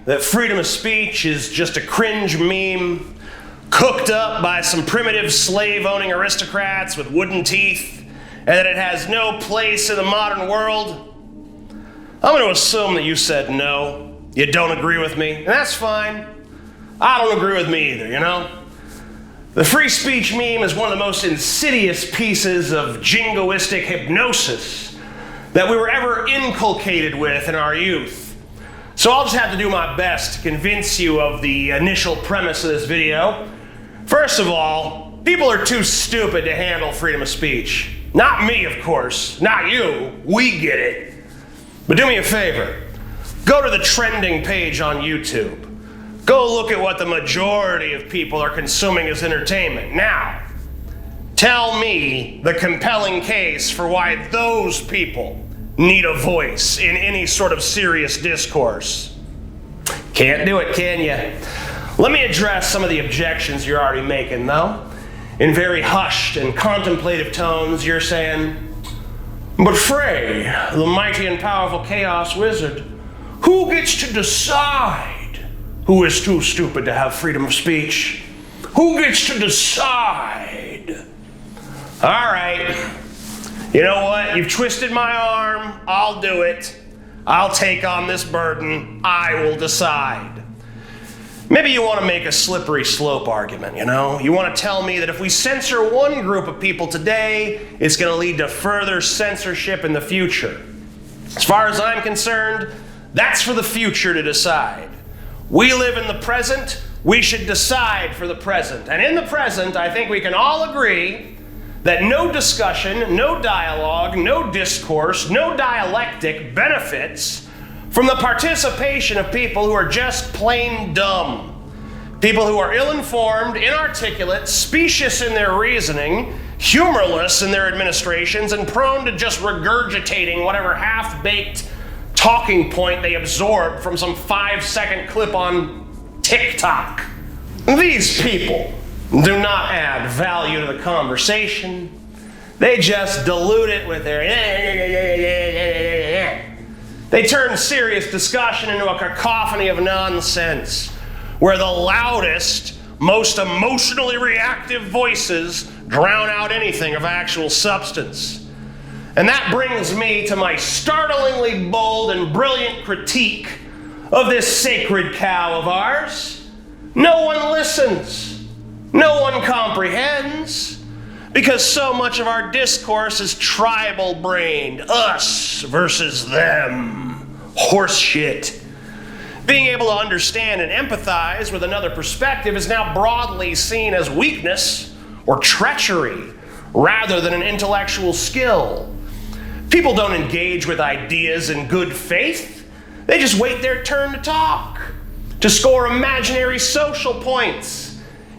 that freedom of speech is just a cringe meme cooked up by some primitive slave-owning aristocrats with wooden teeth, and that it has no place in the modern world, I'm going to assume that you said no. You don't agree with me, and that's fine. I don't agree with me either, you know? The free speech meme is one of the most insidious pieces of jingoistic hypnosis that we were ever inculcated with in our youth. So I'll just have to do my best to convince you of the initial premise of this video. First of all, people are too stupid to handle freedom of speech. Not me, of course. Not you. We get it. But do me a favor. Go to the trending page on YouTube. Go look at what the majority of people are consuming as entertainment. Now, tell me the compelling case for why those people need a voice in any sort of serious discourse. Can't do it, can you? Let me address some of the objections you're already making, though. In very hushed and contemplative tones, you're saying, "But Frey, the mighty and powerful chaos wizard, who gets to decide who is too stupid to have freedom of speech? Who gets to decide?" All right. You know what? You've twisted my arm. I'll do it. I'll take on this burden. I will decide. Maybe you want to make a slippery slope argument, you know? You want to tell me that if we censor one group of people today, it's going to lead to further censorship in the future. As far as I'm concerned, that's for the future to decide. We live in the present. We should decide for the present. And in the present, I think we can all agree that no discussion, no dialogue, no discourse, no dialectic benefits from the participation of people who are just plain dumb. People who are ill-informed, inarticulate, specious in their reasoning, humorless in their administrations, and prone to just regurgitating whatever half-baked talking point they absorbed from some 5-second clip on TikTok. These people do not add value to the conversation. They just dilute it with their They turn serious discussion into a cacophony of nonsense, where the loudest, most emotionally reactive voices drown out anything of actual substance. And that brings me to my startlingly bold and brilliant critique of this sacred cow of ours. No one listens. No one comprehends, because so much of our discourse is tribal-brained, us versus them, horse shit. Being able to understand and empathize with another perspective is now broadly seen as weakness or treachery rather than an intellectual skill. People don't engage with ideas in good faith. They just wait their turn to talk, to score imaginary social points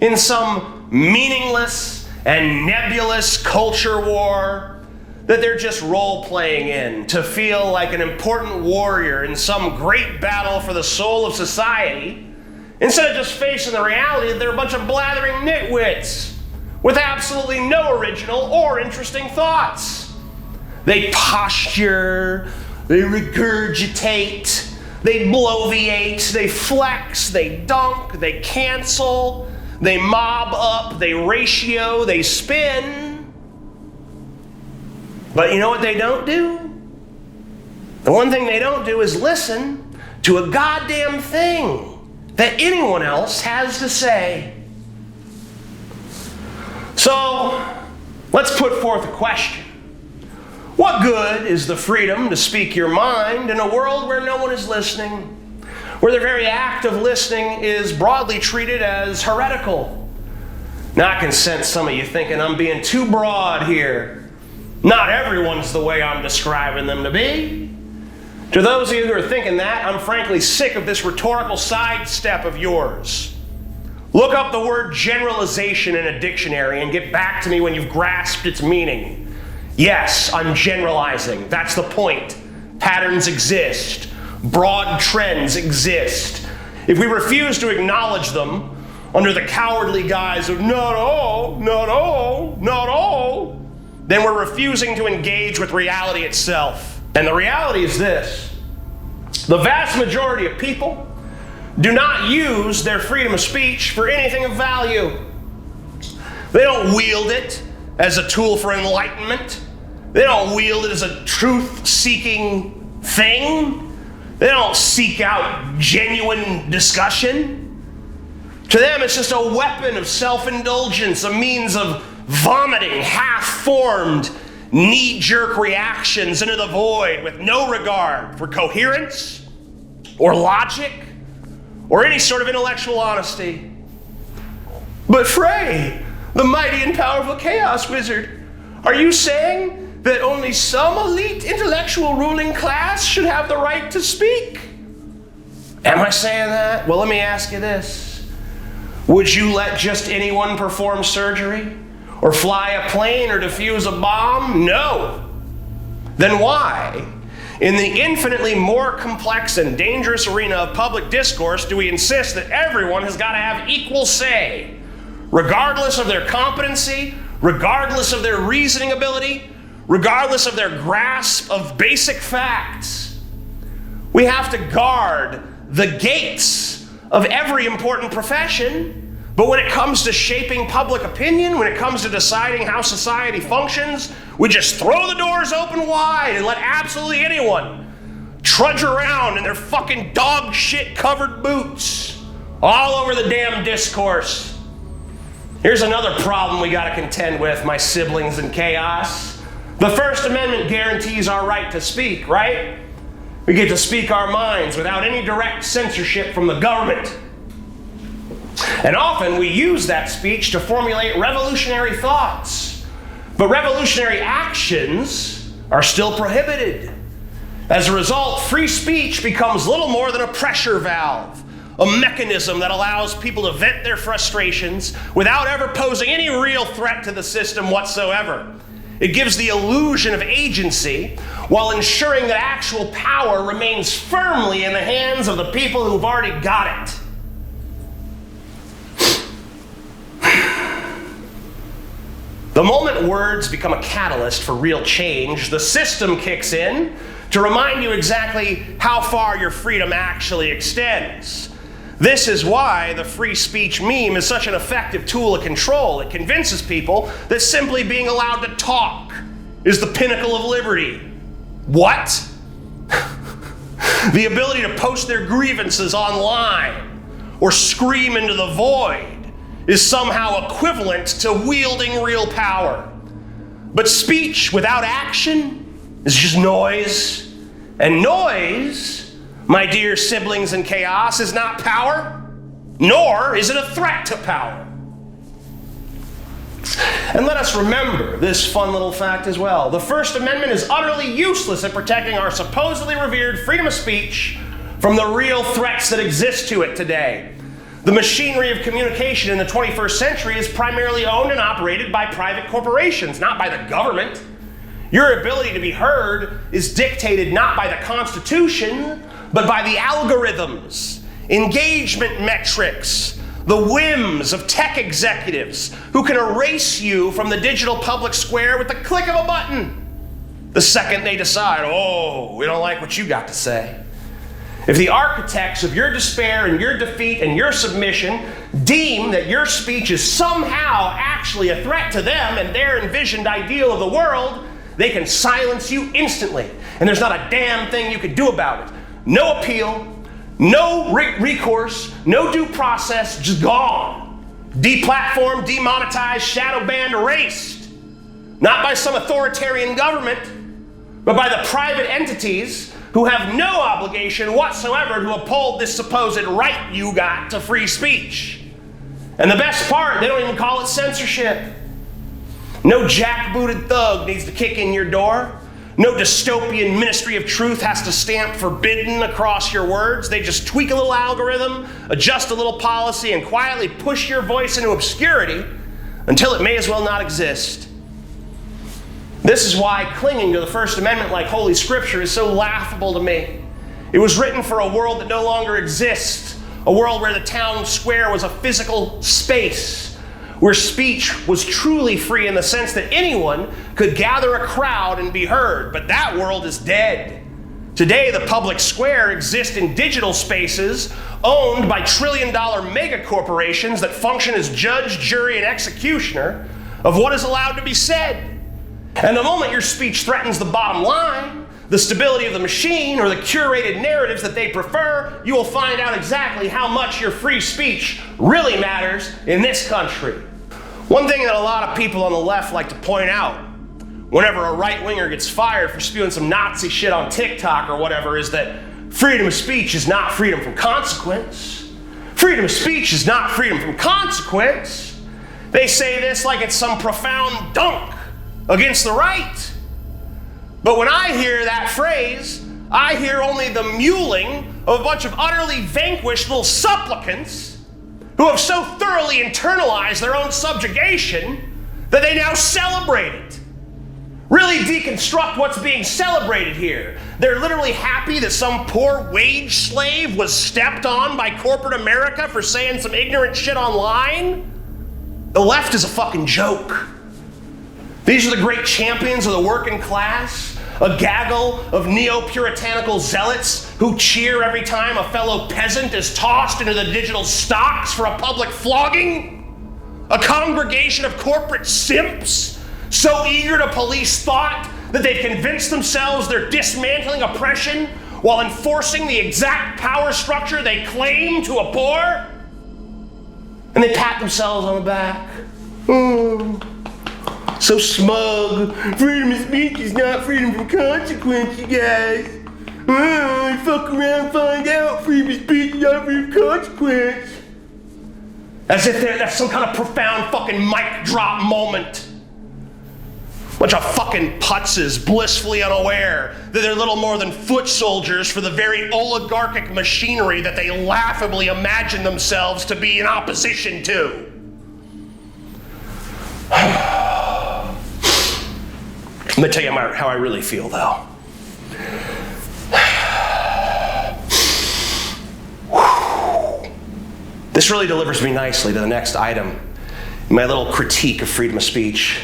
in some meaningless and nebulous culture war that they're just role-playing in to feel like an important warrior in some great battle for the soul of society, instead of just facing the reality that they're a bunch of blathering nitwits with absolutely no original or interesting thoughts. They posture, they regurgitate, they bloviate, they flex, they dunk, they cancel, they mob up, they ratio, they spin. But you know what they don't do? The one thing they don't do is listen to a goddamn thing that anyone else has to say. So, let's put forth a question. What good is the freedom to speak your mind in a world where no one is listening? Where the very act of listening is broadly treated as heretical? Now I can sense some of you thinking I'm being too broad here. Not everyone's the way I'm describing them to be. To those of you who are thinking that, I'm frankly sick of this rhetorical sidestep of yours. Look up the word generalization in a dictionary and get back to me when you've grasped its meaning. Yes, I'm generalizing. That's the point. Patterns exist. Broad trends exist. If we refuse to acknowledge them under the cowardly guise of not all, then we're refusing to engage with reality itself. And the reality is this. The vast majority of people do not use their freedom of speech for anything of value. They don't wield it as a tool for enlightenment. They don't wield it as a truth-seeking thing. They don't seek out genuine discussion. To them, it's just a weapon of self-indulgence, a means of vomiting half-formed, knee-jerk reactions into the void with no regard for coherence or logic or any sort of intellectual honesty. But Frey, the mighty and powerful chaos wizard, are you saying that only some elite intellectual ruling class should have the right to speak? Am I saying that? Well, let me ask you this. Would you let just anyone perform surgery? Or fly a plane or defuse a bomb? No. Then why, in the infinitely more complex and dangerous arena of public discourse, do we insist that everyone has got to have equal say, regardless of their competency, regardless of their reasoning ability, regardless of their grasp of basic facts? We have to guard the gates of every important profession. But when it comes to shaping public opinion, when it comes to deciding how society functions, we just throw the doors open wide and let absolutely anyone trudge around in their fucking dog shit covered boots all over the damn discourse. Here's another problem we gotta contend with, my siblings in chaos. The First Amendment guarantees our right to speak, right? We get to speak our minds without any direct censorship from the government. And often we use that speech to formulate revolutionary thoughts. But revolutionary actions are still prohibited. As a result, free speech becomes little more than a pressure valve, a mechanism that allows people to vent their frustrations without ever posing any real threat to the system whatsoever. It gives the illusion of agency while ensuring that actual power remains firmly in the hands of the people who've already got it. The moment words become a catalyst for real change, the system kicks in to remind you exactly how far your freedom actually extends. This is why the free speech meme is such an effective tool of control. It convinces people that simply being allowed to talk is the pinnacle of liberty. What? The ability to post their grievances online or scream into the void is somehow equivalent to wielding real power. But speech without action is just noise. And noise, my dear siblings in chaos, is not power, nor is it a threat to power. And let us remember this fun little fact as well. The First Amendment is utterly useless at protecting our supposedly revered freedom of speech from the real threats that exist to it today. The machinery of communication in the 21st century is primarily owned and operated by private corporations, not by the government. Your ability to be heard is dictated not by the Constitution, but by the algorithms, engagement metrics, the whims of tech executives who can erase you from the digital public square with the click of a button the second they decide, oh, we don't like what you got to say. If the architects of your despair and your defeat and your submission deem that your speech is somehow actually a threat to them and their envisioned ideal of the world, they can silence you instantly. And there's not a damn thing you can do about it. No appeal, no recourse, no due process, just gone. Deplatformed, demonetized, shadow banned, erased. Not by some authoritarian government, but by the private entities who have no obligation whatsoever to uphold this supposed right you got to free speech. And the best part, they don't even call it censorship. No jackbooted thug needs to kick in your door. No dystopian ministry of truth has to stamp forbidden across your words. They just tweak a little algorithm, adjust a little policy, and quietly push your voice into obscurity until it may as well not exist. This is why clinging to the First Amendment like Holy Scripture is so laughable to me. It was written for a world that no longer exists, a world where the town square was a physical space, where speech was truly free in the sense that anyone could gather a crowd and be heard. But that world is dead. Today, the public square exists in digital spaces owned by trillion-dollar mega corporations that function as judge, jury, and executioner of what is allowed to be said. And the moment your speech threatens the bottom line, the stability of the machine, or the curated narratives that they prefer, you will find out exactly how much your free speech really matters in this country. One thing that a lot of people on the left like to point out whenever a right-winger gets fired for spewing some Nazi shit on TikTok or whatever is that freedom of speech is not freedom from consequence. Freedom of speech is not freedom from consequence. They say this like it's some profound dunk against the right. But when I hear that phrase, I hear only the mewling of a bunch of utterly vanquished little supplicants who have so thoroughly internalized their own subjugation that they now celebrate it. Really deconstruct what's being celebrated here. They're literally happy that some poor wage slave was stepped on by corporate America for saying some ignorant shit online. The left is a fucking joke. These are the great champions of the working class, a gaggle of neo-puritanical zealots who cheer every time a fellow peasant is tossed into the digital stocks for a public flogging, a congregation of corporate simps so eager to police thought that they've convinced themselves they're dismantling oppression while enforcing the exact power structure they claim to abhor, and they pat themselves on the back. So smug. Freedom of speech is not freedom from consequence, you guys. Fuck around and find out. Freedom of speech is not freedom from consequence. As if that's some kind of profound fucking mic drop moment. Bunch of fucking putzes blissfully unaware that they're little more than foot soldiers for the very oligarchic machinery that they laughably imagine themselves to be in opposition to. Let me tell you how I really feel, though. This really delivers me nicely to the next item in my little critique of freedom of speech.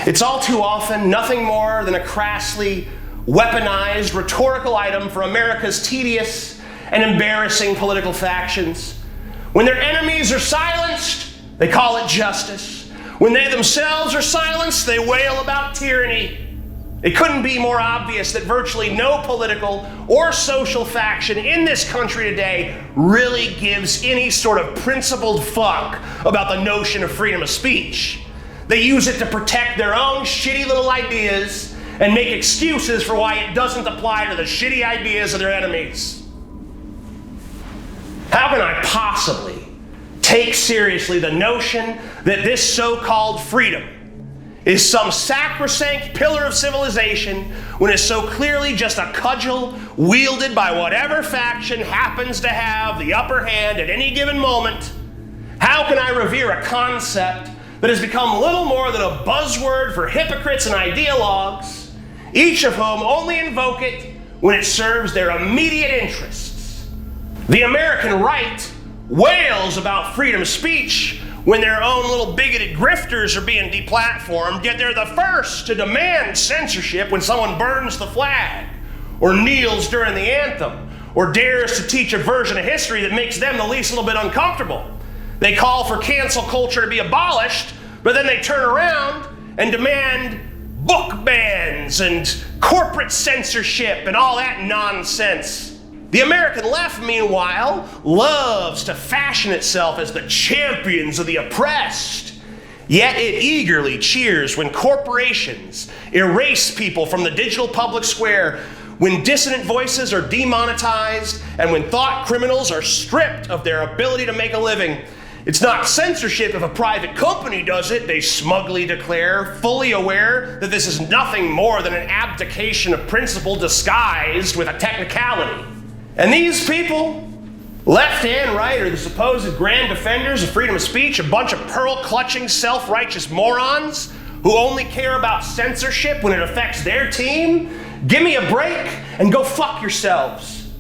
It's all too often nothing more than a crassly weaponized rhetorical item for America's tedious and embarrassing political factions. When their enemies are silenced, they call it justice. When they themselves are silenced, they wail about tyranny. It couldn't be more obvious that virtually no political or social faction in this country today really gives any sort of principled fuck about the notion of freedom of speech. They use it to protect their own shitty little ideas and make excuses for why it doesn't apply to the shitty ideas of their enemies. How can I possibly take seriously the notion that this so-called freedom is some sacrosanct pillar of civilization when it's so clearly just a cudgel wielded by whatever faction happens to have the upper hand at any given moment? How can I revere a concept that has become little more than a buzzword for hypocrites and ideologues, each of whom only invoke it when it serves their immediate interests? The American right wails about freedom of speech when their own little bigoted grifters are being deplatformed, yet they're the first to demand censorship when someone burns the flag, or kneels during the anthem, or dares to teach a version of history that makes them the least little bit uncomfortable. They call for cancel culture to be abolished, but then they turn around and demand book bans and corporate censorship and all that nonsense. The American left, meanwhile, loves to fashion itself as the champions of the oppressed. Yet it eagerly cheers when corporations erase people from the digital public square, when dissident voices are demonetized, and when thought criminals are stripped of their ability to make a living. It's not censorship if a private company does it, they smugly declare, fully aware that this is nothing more than an abdication of principle disguised with a technicality. And these people, left and right, are the supposed grand defenders of freedom of speech, a bunch of pearl-clutching, self-righteous morons who only care about censorship when it affects their team? Give me a break and go fuck yourselves.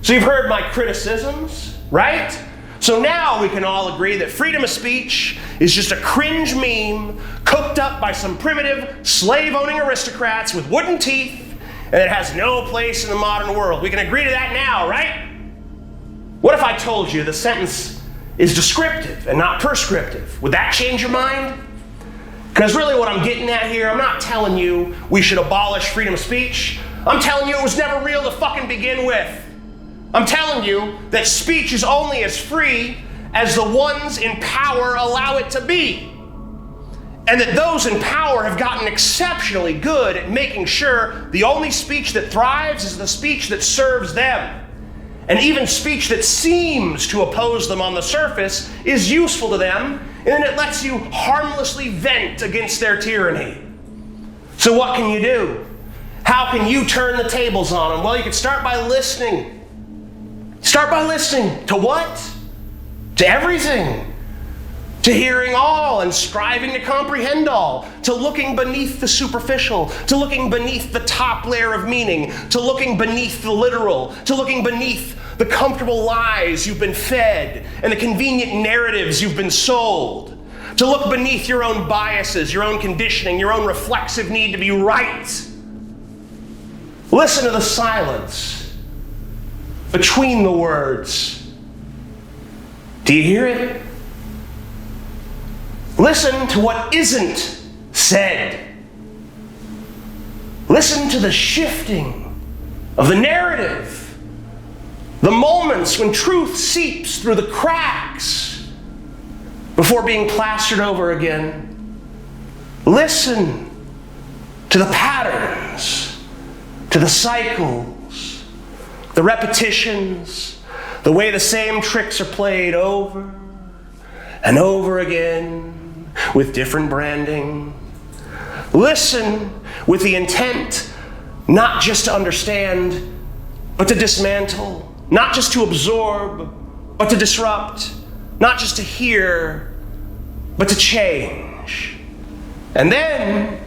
So you've heard my criticisms, right? So now we can all agree that freedom of speech is just a cringe meme cooked up by some primitive, slave-owning aristocrats with wooden teeth, and it has no place in the modern world. We can agree to that now, right? What if I told you the sentence is descriptive and not prescriptive? Would that change your mind? Because really what I'm getting at here, I'm not telling you we should abolish freedom of speech. I'm telling you it was never real to fucking begin with. I'm telling you that speech is only as free as the ones in power allow it to be. And that those in power have gotten exceptionally good at making sure the only speech that thrives is the speech that serves them. And even speech that seems to oppose them on the surface is useful to them, and it lets you harmlessly vent against their tyranny. So what can you do? How can you turn the tables on them? Well, you can start by listening. Start by listening to what? To everything. To hearing all and striving to comprehend all, to looking beneath the superficial, to looking beneath the top layer of meaning, to looking beneath the literal, to looking beneath the comfortable lies you've been fed and the convenient narratives you've been sold, to look beneath your own biases, your own conditioning, your own reflexive need to be right. Listen to the silence between the words. Do you hear it? Listen to what isn't said. Listen to the shifting of the narrative. The moments when truth seeps through the cracks before being plastered over again. Listen to the patterns, to the cycles, the repetitions, the way the same tricks are played over and over again with different branding. Listen with the intent not just to understand, but to dismantle. Not just to absorb, but to disrupt. Not just to hear, but to change. And then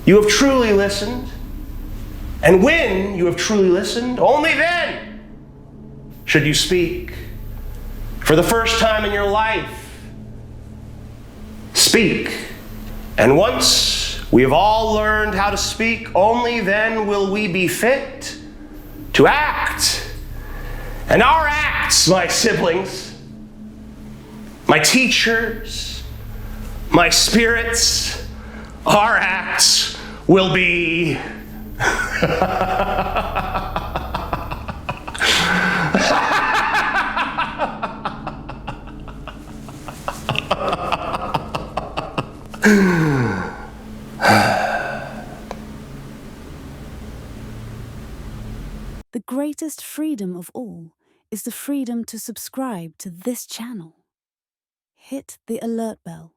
you have truly listened. And when you have truly listened, only then should you speak. For the first time in your life, speak. And once we have all learned how to speak, only then will we be fit to act. And our acts, my siblings, my teachers, my spirits, our acts will be The greatest freedom of all is the freedom to subscribe to this channel. Hit the alert bell,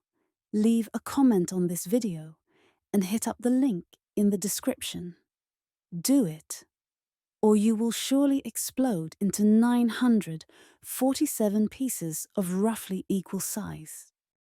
leave a comment on this video, and hit up the link in the description. Do it, or you will surely explode into 947 pieces of roughly equal size.